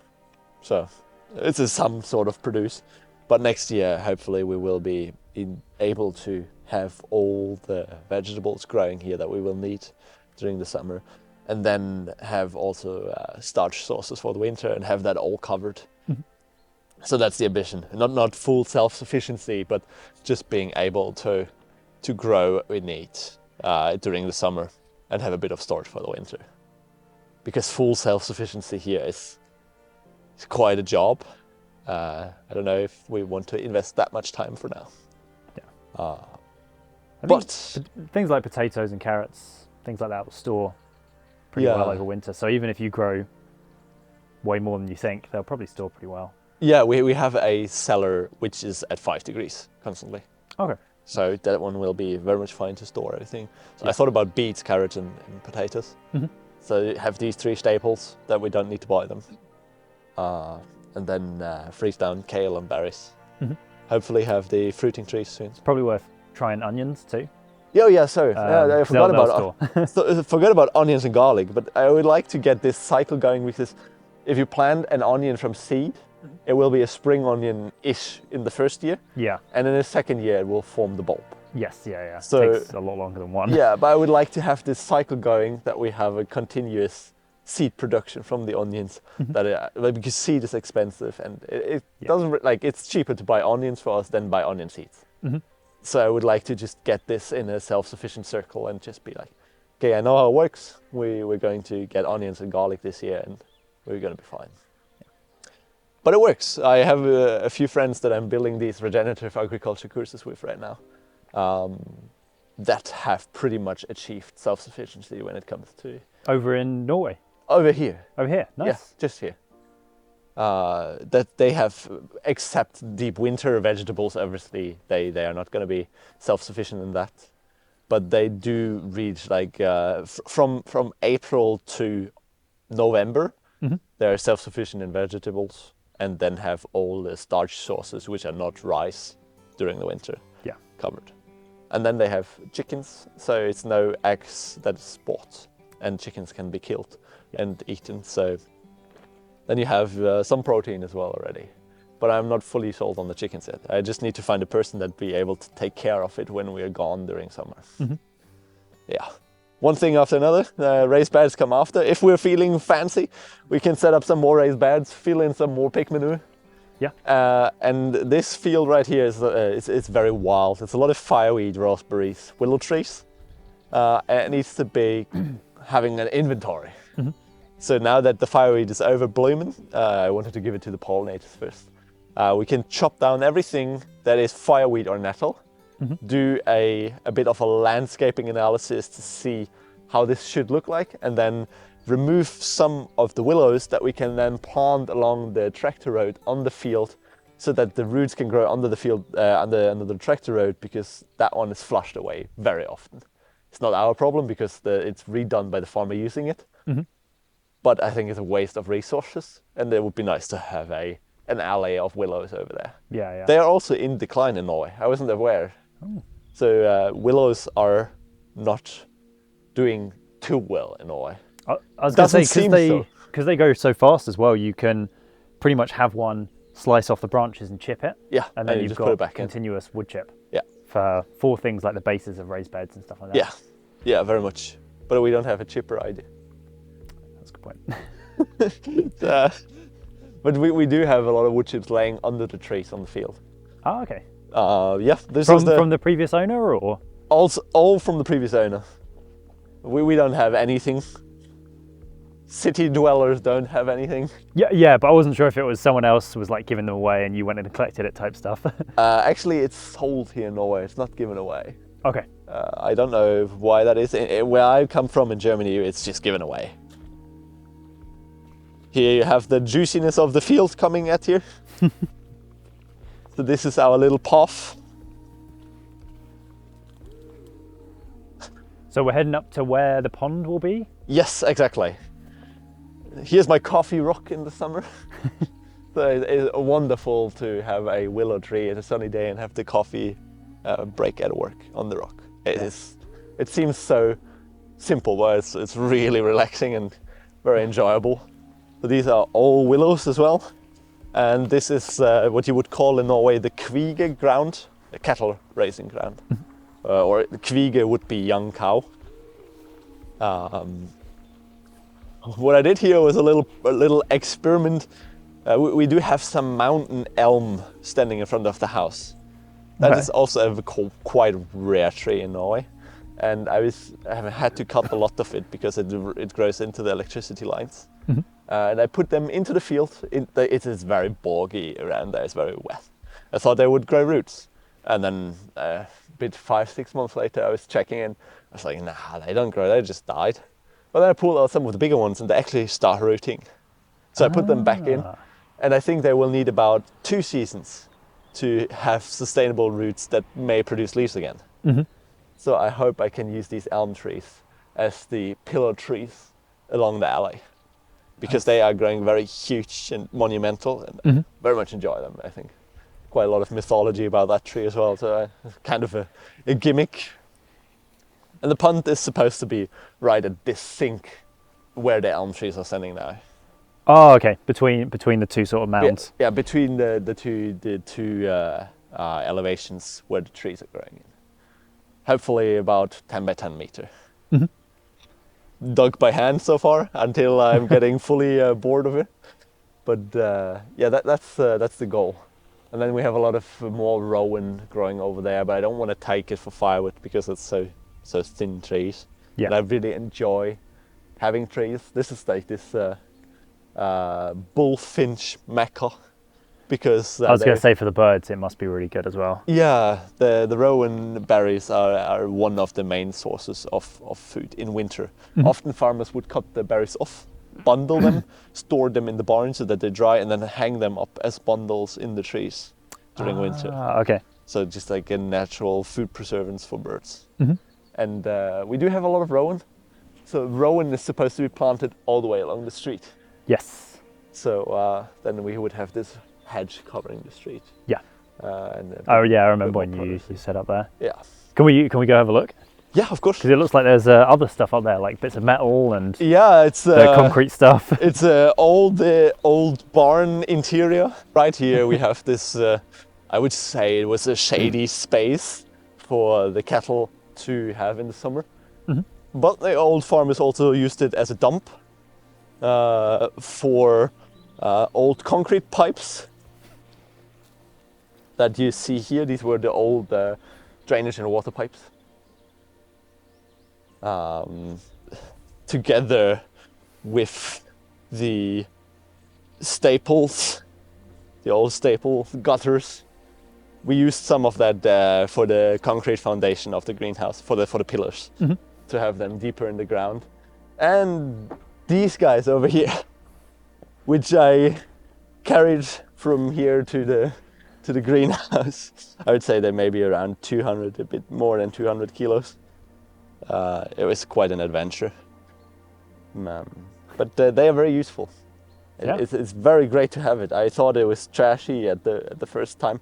So this is some sort of produce. But next year, hopefully we will be able to have all the vegetables growing here that we will need during the summer. And then have also starch sources for the winter and have that all covered. So that's the ambition. Not full self-sufficiency, but just being able to grow what we need during the summer and have a bit of storage for the winter. Because full self-sufficiency here is quite a job. I don't know if we want to invest that much time for now. Things like potatoes and carrots, things like that will store pretty well over winter. So even if you grow way more than you think, they'll probably store pretty well. Yeah, we have a cellar which is at 5 degrees constantly. Okay. So that one will be very much fine to store everything. So I thought about beets, carrots, and potatoes. So you have these 3 staples that we don't need to buy them. And then freeze down kale and berries. Hopefully have the fruiting trees soon. It's probably worth trying onions too. Yeah, sorry. I forgot about onions and garlic, but I would like to get this cycle going because if you plant an onion from seed, it will be a spring onion-ish in the first year. Yeah. And in the second year, it will form the bulb. Yes, yeah. So, it takes a lot longer than one. Yeah, but I would like to have this cycle going, that we have a continuous seed production from the onions. Because seed is expensive, and it doesn't, like, it's cheaper to buy onions for us than buy onion seeds. So I would like to just get this in a self-sufficient circle and just be like, okay, I know how it works. We're going to get onions and garlic this year, and we're going to be fine. But it works. I have a few friends that I'm building these regenerative agriculture courses with right now that have pretty much achieved self-sufficiency when it comes to... Over in Norway? Over here. Over here, nice. Yeah, just here. That they have, except deep winter vegetables, obviously, they are not going to be self-sufficient in that. But they do reach, like, from April to November, they're self-sufficient in vegetables, and then have all the starch sources, which are not rice, during the winter, covered. And then they have chickens, so it's no eggs that is bought, and chickens can be killed and eaten. So then you have some protein as well already. But I'm not fully sold on the chickens yet. I just need to find a person that be able to take care of it when we're gone during summer. Yeah. One thing after another, raised beds come after. If we're feeling fancy, we can set up some more raised beds, fill in some more pig manure. Yeah. And this field right here is it's very wild. It's a lot of fireweed, raspberries, willow trees. And it needs to be having an inventory. So now that the fireweed is over blooming, I wanted to give it to the pollinators first. We can chop down everything that is fireweed or nettle, do a bit of a landscaping analysis to see how this should look like, and then remove some of the willows that we can then plant along the tractor road on the field, so that the roots can grow under the field, under the tractor road, because that one is flushed away very often. It's not our problem because it's redone by the farmer using it. But I think it's a waste of resources, and it would be nice to have an alley of willows over there. Yeah. They are also in decline in Norway. I wasn't aware. So willows are not doing too well in Norway. I was going to say, because they go so fast as well, you can pretty much have one slice off the branches and chip it. Yeah, and then you've just got put it back continuous wood chip. Yeah. For things like the bases of raised beds and stuff like that. Yeah, very much. But we don't have a chipper idea. That's a good point. But we do have a lot of wood chips laying under the trees on the field. Oh, okay. Yeah, this from, is from the previous owner, or? Also, all from the previous owner. We don't have anything. City dwellers don't have anything. Yeah, but I wasn't sure if it was someone else was like giving them away and you went and collected it type stuff. Actually, it's sold here in Norway. It's not given away. Okay. I don't know why that is. Where I come from in Germany, it's just given away. Here you have the juiciness of the field coming at you. So this is our little path. So we're heading up to where the pond will be? Yes, exactly. Here's my coffee rock in the summer. So it's wonderful to have a willow tree at a sunny day and have the coffee break at work on the rock. It seems so simple, but it's really relaxing and very enjoyable. So these are all willows as well. And this is what you would call in Norway the kvige ground, a cattle raising ground. Or the kvige would be young cow. What I did here was a little experiment. We do have some mountain elm standing in front of the house. That is also a quite rare tree in Norway. And I had to cut a lot of it because it grows into the electricity lines. And I put them into the field. It is very boggy around there, it's very wet. I thought they would grow roots. And then bit 5-6 months later, I was checking and I was like, nah, they don't grow, they just died. But then I pulled out some of the bigger ones and they actually start rooting. So I put them back in, and I think they will need about 2 seasons to have sustainable roots that may produce leaves again. So I hope I can use these elm trees as the pillar trees along the alley, because they are growing very huge and monumental, and I very much enjoy them. I think quite a lot of mythology about that tree as well, so it's kind of a gimmick. And the pond is supposed to be right at this sink where the elm trees are standing now. Oh, okay. Between the two sort of mounds. Yeah, between the two elevations where the trees are growing in. Hopefully about 10 by 10 meter. Dug by hand so far until I'm getting fully bored of it. But yeah, that's the goal. And then we have a lot of more rowan growing over there, but I don't want to take it for firewood because it's so thin trees. Yeah. And I really enjoy having trees. This is like this bullfinch mecca, because I was going to say for the birds, it must be really good as well. yeah, the rowan berries are one of the main sources of food in winter. Often farmers would cut the berries off, bundle them, store them in the barn so that they dry, and then hang them up as bundles in the trees during winter. Okay. So just like a natural food preservance for birds. And we do have a lot of rowan. So rowan is supposed to be planted all the way along the street. Yes. So then we would have this hedge covering the street. Yeah. Oh yeah, I remember when you set up there. Yeah. Can we go have a look? Yeah, of course. Because it looks like there's other stuff up there, like bits of metal and yeah, it's the concrete stuff. It's old barn interior. Right here we have this. I would say it was a shady space for the cattle to have in the summer. But the old farmers also used it as a dump for old concrete pipes that you see here. These were the old drainage and water pipes. Together with the staples, the old staple gutters. We used some of that for the concrete foundation of the greenhouse, for the pillars, to have them deeper in the ground. And these guys over here, which I carried from here to the greenhouse, I would say they may be around 200, a bit more than 200 kilos. It was quite an adventure. But they are very useful. Yeah. It's very great to have it. I thought it was trashy at the first time,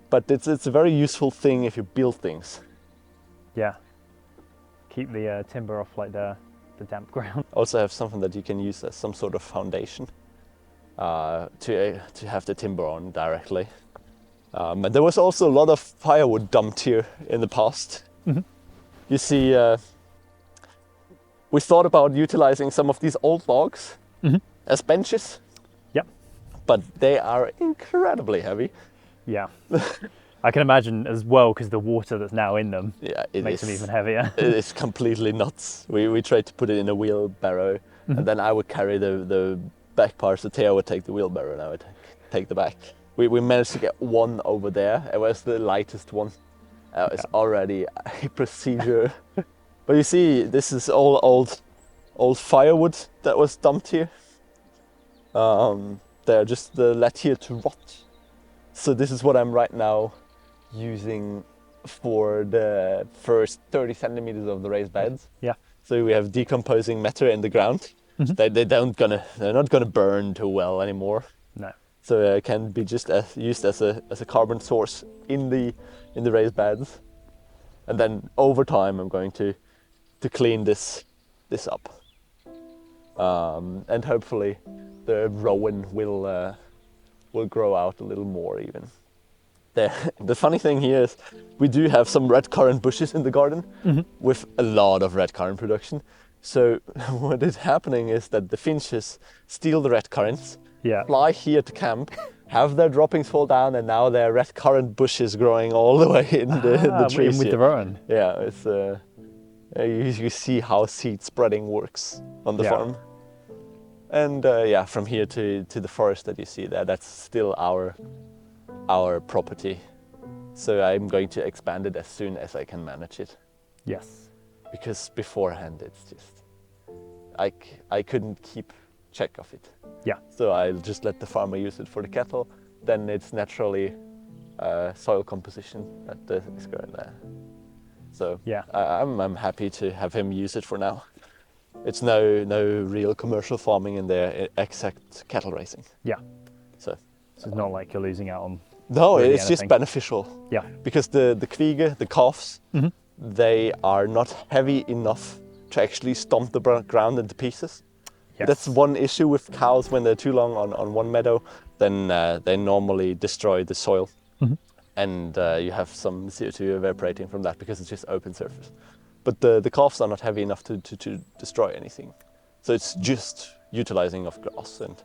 but it's a very useful thing if you build things. Yeah. Keep the timber off like the damp ground. Also have something that you can use as some sort of foundation to have the timber on directly. And there was also a lot of firewood dumped here in the past. You see, we thought about utilizing some of these old logs as benches. Yep. But they are incredibly heavy. Yeah. I can imagine as well, because the water that's now in them makes them even heavier. It is completely nuts. We tried to put it in a wheelbarrow, and then I would carry the back parts, so Theo would take the wheelbarrow and I would take the back. We managed to get one over there. It was the lightest one. It's already a procedure. But you see, this is all old firewood that was dumped here. They're just let here to rot. So this is what I'm right now using for the first 30 centimeters of the raised beds. Yeah. So we have decomposing matter in the ground. They're not gonna burn too well anymore. No. So it can be just used as a carbon source in the raised beds. And then over time I'm going to clean this up. And hopefully the rowan will grow out a little more even. The funny thing here is we do have some red currant bushes in the garden with a lot of red currant production. So what is happening is that the finches steal the red currants, fly here to camp, have their droppings fall down, and now there are red currant bushes growing all the way in the trees with here. the rowan. Yeah, it's you see how seed spreading works on the farm. And yeah, from here to the forest that you see there, that's still our property. So I'm going to expand it as soon as I can manage it. Yes. Because beforehand it's just, I couldn't keep check of it. Yeah. So I'll just let the farmer use it for the cattle. Then it's naturally soil composition that is going there. So yeah, I'm happy to have him use it for now. It's no real commercial farming in there, except cattle raising. Yeah. So it's not like you're losing out on. No, really it's just beneficial. Yeah. Because the kvige, the calves, they are not heavy enough to actually stomp the ground into pieces. Yes. That's one issue with cows when they're too long on one meadow. Then they normally destroy the soil. And you have some CO2 evaporating from that because it's just open surface. But the calves are not heavy enough to destroy anything. So it's just utilizing of grass and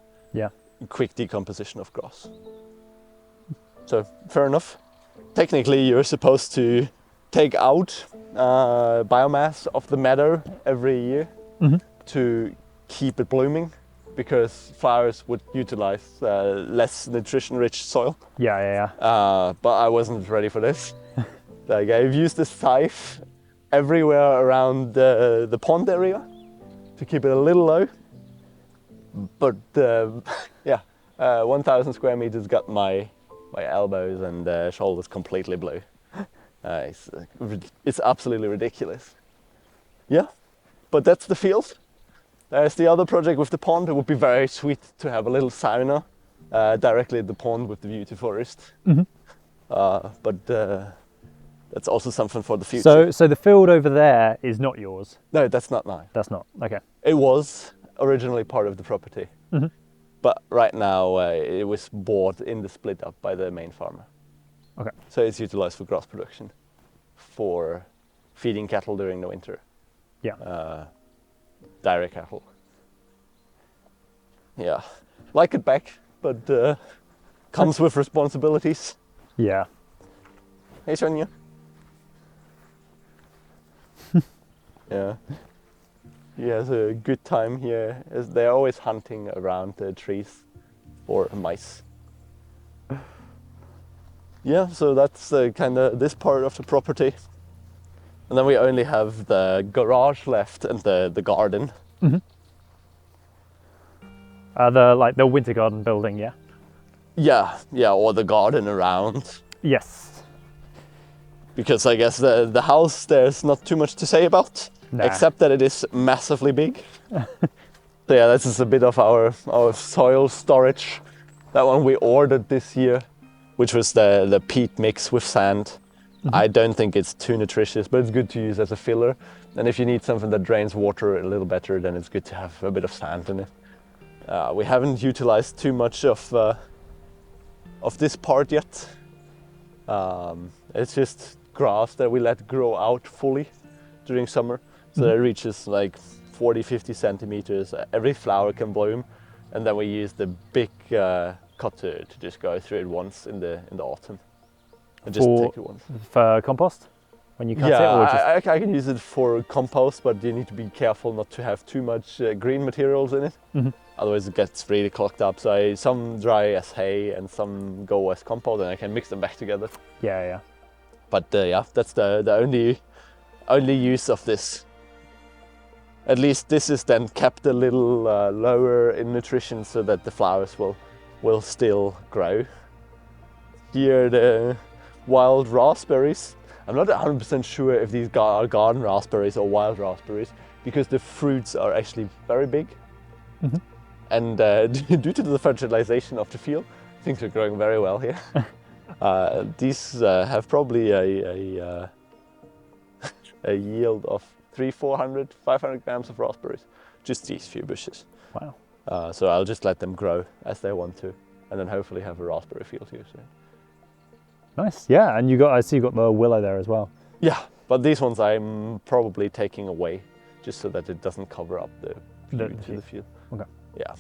quick decomposition of grass. So fair enough. Technically you're supposed to take out biomass of the meadow every year to keep it blooming, because flowers would utilize less nutrition-rich soil. But I wasn't ready for this. Like, I've used this scythe everywhere around the pond area to keep it a little low. But 1,000 square meters got my elbows and shoulders completely blue. It's absolutely ridiculous. Yeah, but that's the field. There's the other project with the pond. It would be very sweet to have a little sauna directly at the pond with the view to forest. But that's also something for the future. So the field over there is not yours? No, that's not mine. That's not, okay. It was originally part of the property. But right now it was bought in the split up by the main farmer. Okay. So it's utilized for grass production, for feeding cattle during the winter. Yeah. Dairy cattle. Yeah, like it back, but comes with responsibilities. Yeah. Hey, Sonja. Yeah. He has a good time here. They're always hunting around the trees for mice. Yeah, so that's kind of this part of the property. And then we only have the garage left and the garden. The winter garden building, yeah? Yeah, or the garden around. Yes. Because I guess the house, there's not too much to say about, except that it is massively big. So yeah, this is a bit of our soil storage. That one we ordered this year, which was the peat mix with sand. I don't think it's too nutritious, but it's good to use as a filler. And if you need something that drains water a little better, then it's good to have a bit of sand in it. We haven't utilized too much of this part yet. It's just grass that we let grow out fully during summer. So it reaches like 40-50 centimeters. Every flower can bloom. And then we use the big cutter to just go through it once in the autumn. And just take it once. For compost? When you cut it? Or just... I can use it for compost, but you need to be careful not to have too much green materials in it. Otherwise it gets really clogged up. So some dry as hay and some go as compost, and I can mix them back together. Yeah. But that's the only use of this. At least this is then kept a little lower in nutrition so that the flowers will still grow. Here the wild raspberries. I'm not 100% sure if these are garden raspberries or wild raspberries, because the fruits are actually very big. And due to the fertilization of the field, things are growing very well here. These have probably a yield of 300, 500 grams of raspberries, just these few bushes. Wow. So I'll just let them grow as they want to, and then hopefully have a raspberry field here soon. Nice, yeah, and I see you got the willow there as well. Yeah, but these ones I'm probably taking away, just so that it doesn't cover up the field. Okay. Yeah.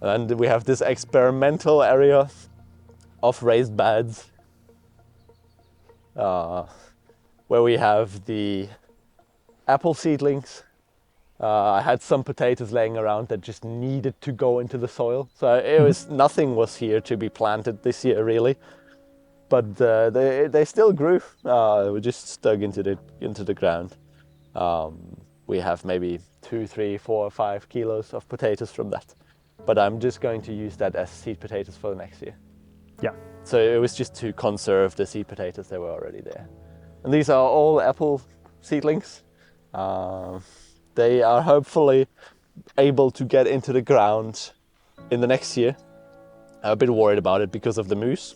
And we have this experimental area of raised beds, where we have the apple seedlings. I had some potatoes laying around that just needed to go into the soil. So nothing was here to be planted this year, really. but they still grew. We just dug into the ground. We have maybe 2, 3, 4, 5 kilos of potatoes from that. But I'm just going to use that as seed potatoes for the next year. Yeah. So it was just to conserve the seed potatoes that were already there. And these are all apple seedlings. They are hopefully able to get into the ground in the next year. I'm a bit worried about it because of the moose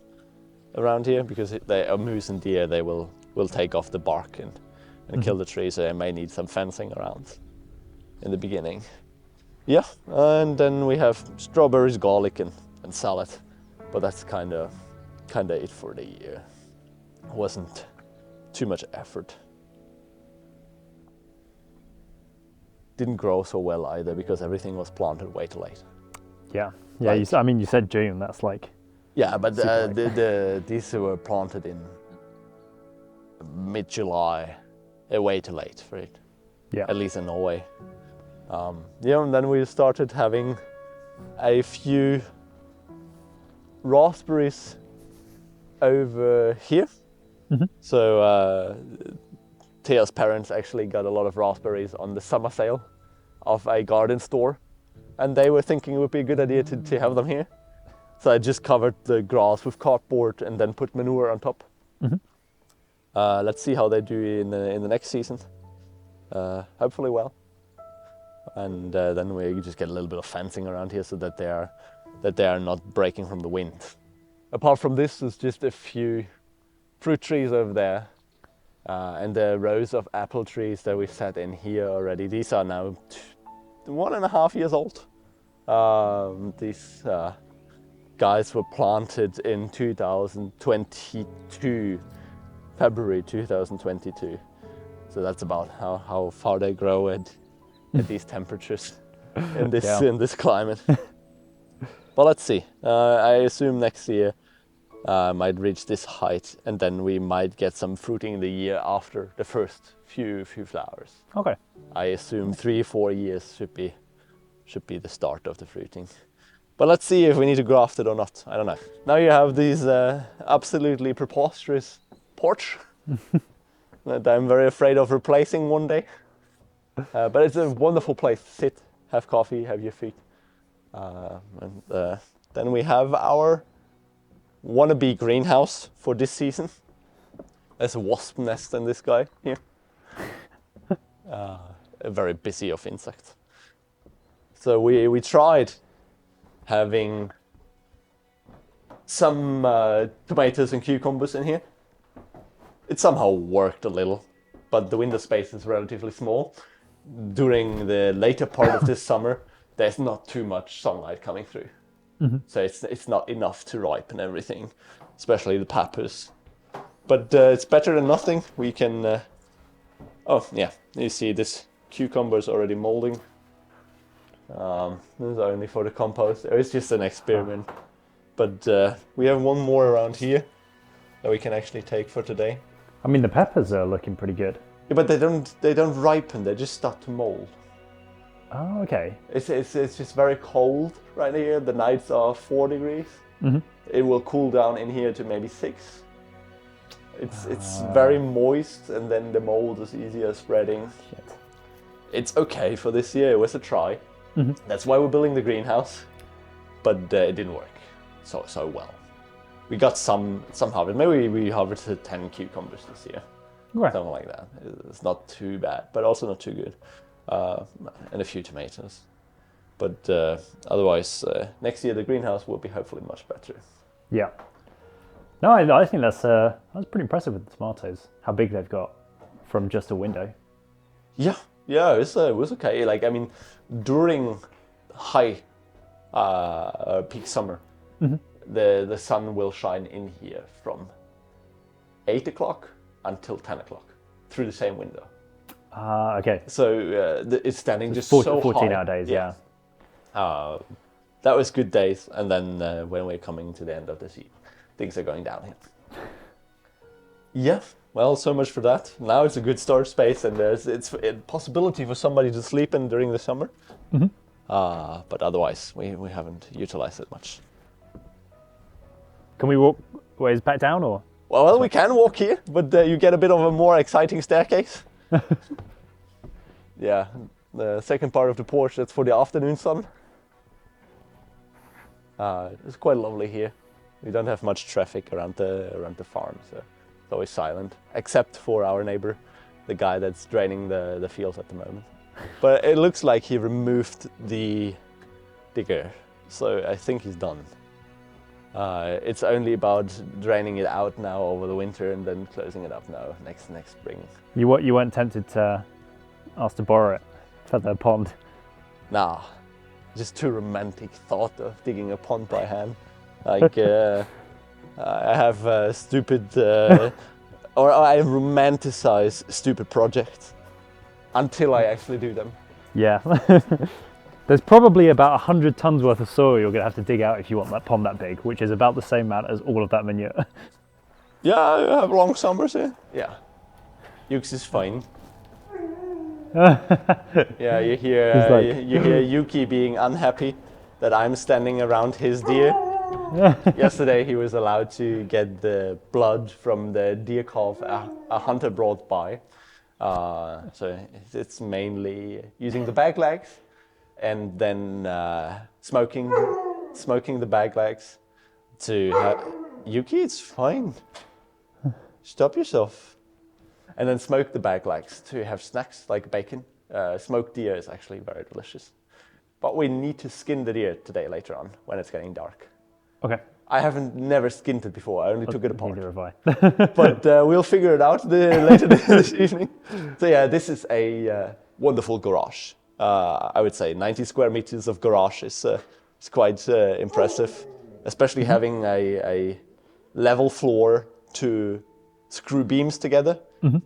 around here, because moose and deer, they will take off the bark and kill the tree, so I may need some fencing around in the beginning. Yeah, and then we have strawberries, garlic, and salad, but that's kind of it for the year. It wasn't too much effort. Didn't grow so well either because everything was planted way too late. Yeah, yeah. Like, you said June. That's like. Yeah, but these were planted in mid-July. Way too late for it. Yeah. At least in Norway. Yeah, and then we started having a few raspberries over here. Mm-hmm. So Thea's parents actually got a lot of raspberries on the summer sale of a garden store, and they were thinking it would be a good idea to have them here. So I just covered the grass with cardboard and then put manure on top. Mm-hmm. Let's see how they do in the next season. Hopefully well. And then we just get a little bit of fencing around here so that they are not breaking from the wind. Apart from this, there's just a few fruit trees over there, and the rows of apple trees that we set in here already. These are now 1.5 years old. These guys were planted in 2022. February 2022. So that's about how far they grow at these temperatures in this climate. But let's see. I assume next year might reach this height, and then we might get some fruiting the year after the first few flowers. Okay. I assume 3-4 years should be the start of the fruiting. But let's see if we need to graft it or not. I don't know. Now you have these absolutely preposterous porch that I'm very afraid of replacing one day. But it's a wonderful place to sit, have coffee, have your feet. And then we have our wannabe greenhouse for this season. There's a wasp nest in this guy here. Very busy of insects. So we tried having some tomatoes and cucumbers in here. It somehow worked a little, but the window space is relatively small. During the later part of this summer, there's not too much sunlight coming through. Mm-hmm. So it's not enough to ripen everything, especially the peppers. But it's better than nothing. We can... oh, yeah, you see this cucumber is already molding. This is only for the compost. It's just an experiment. But we have one more around here that we can actually take for today. I mean, the peppers are looking pretty good. Yeah, but they don't ripen. They just start to mold. Oh, okay. It's just very cold right here. The nights are 4 degrees. Mm-hmm. It will cool down in here to maybe 6. It's very moist, and then the mold is easier spreading. Shit. It's okay for this year. It was a try. Mm-hmm. That's why we're building the greenhouse, but it didn't work so well. We got some harvest. Maybe we harvested 10 cucumbers this year. Right. Something like that. It's not too bad, but also not too good. And a few tomatoes. But otherwise, next year the greenhouse will be hopefully much better. Yeah. No, I think that's pretty impressive with the tomatoes. How big they've got from just a window. Yeah, it was okay. Like, I mean, during high peak summer, mm-hmm. the sun will shine in here from 8 o'clock until 10 o'clock through the same window. Okay. So it's standing just 14 high. hour days, yeah. That was good days, and then when we're coming to the end of the season, things are going downhill. Yeah, well, so much for that. Now it's a good storage space, and it's a possibility for somebody to sleep in during the summer. Mm-hmm. But otherwise, we haven't utilized it much. Can we walk Wait, is it back down or? Well, we can walk here, but you get a bit of a more exciting staircase. Yeah, the second part of the porch, that's for the afternoon sun. It's quite lovely here. We don't have much traffic around the farm, so it's always silent, except for our neighbor, the guy that's draining the fields at the moment. But it looks like he removed the digger, so I think he's done. It's only about draining it out now over the winter and then closing it up now next spring. You weren't tempted to ask to borrow it for the pond? Nah, just too romantic thought of digging a pond by hand. Like I have stupid, or I romanticize stupid projects until I actually do them. Yeah. There's probably about 100 tons worth of soil you're gonna have to dig out if you want that pond that big, which is about the same amount as all of that manure. Yeah, I have long summers here. Yeah, Yuks is fine. Yeah, you hear Yuki being unhappy that I'm standing around his deer. Yesterday he was allowed to get the blood from the deer calf a hunter brought by. So it's mainly using the back legs and then smoking the back legs to Yuki, it's fine. Stop yourself. And then smoke the back legs to have snacks like bacon. Smoked deer is actually very delicious. But we need to skin the deer today later on when it's getting dark. Okay. I haven't never skinned it before. I only took it apart. Neither have I. But we'll figure it out later this evening. So yeah, this is a wonderful garage. I would say 90 square meters of garage is quite impressive, especially having a level floor to screw beams together.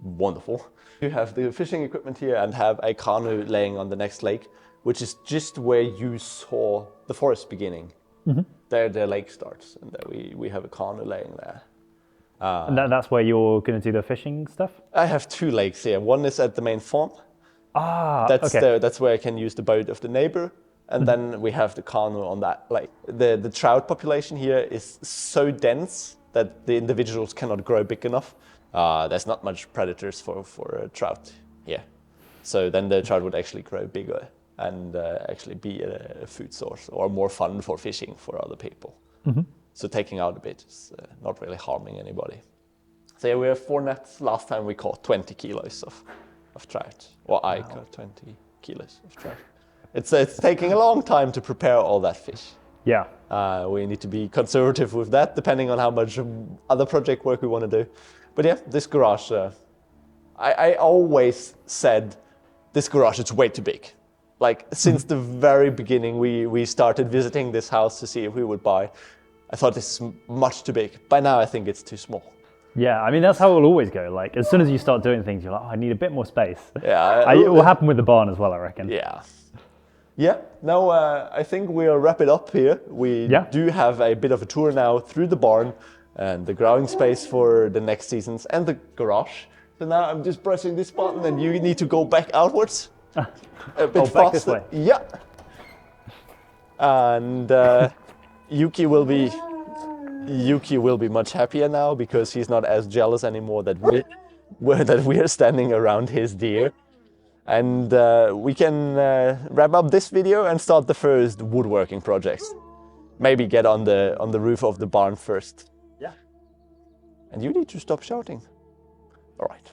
Wonderful. You have the fishing equipment here and have a canoe laying on the next lake, which is just where you saw the forest beginning. There the lake starts, and there we have a canoe laying there. And that's where you're going to do the fishing stuff? I have two lakes here. One is at the main farm. Okay. That's where I can use the boat of the neighbor. And then we have the canoe on that lake. The trout population here is so dense that the individuals cannot grow big enough. There's not much predators for trout here. So then the trout would actually grow bigger and actually be a food source or more fun for fishing for other people. So taking out a bit is not really harming anybody. So yeah, we have 4 nets. Last time we caught 20 kilos of trout. Well, I caught 20 kilos of trout. It's taking a long time to prepare all that fish. Yeah. We need to be conservative with that, depending on how much other project work we want to do. But yeah, this garage, I always said this garage is way too big. Like since the very beginning, we started visiting this house to see if we would buy. I thought this is much too big. By now, I think it's too small. Yeah, I mean, that's how it will always go. Like, as soon as you start doing things, you're like, oh, I need a bit more space. Yeah. It will happen with the barn as well, I reckon. Yeah. Yeah, now I think we'll wrap it up here. We do have a bit of a tour now through the barn and the growing space for the next seasons and the garage. So now I'm just pressing this button and you need to go back outwards. A bit faster. Back this way. Yeah. And Yuki will be much happier now because he's not as jealous anymore that we are standing around his deer. And we can wrap up this video and start the first woodworking project. Maybe get on the roof of the barn first. Yeah. And you need to stop shouting. All right.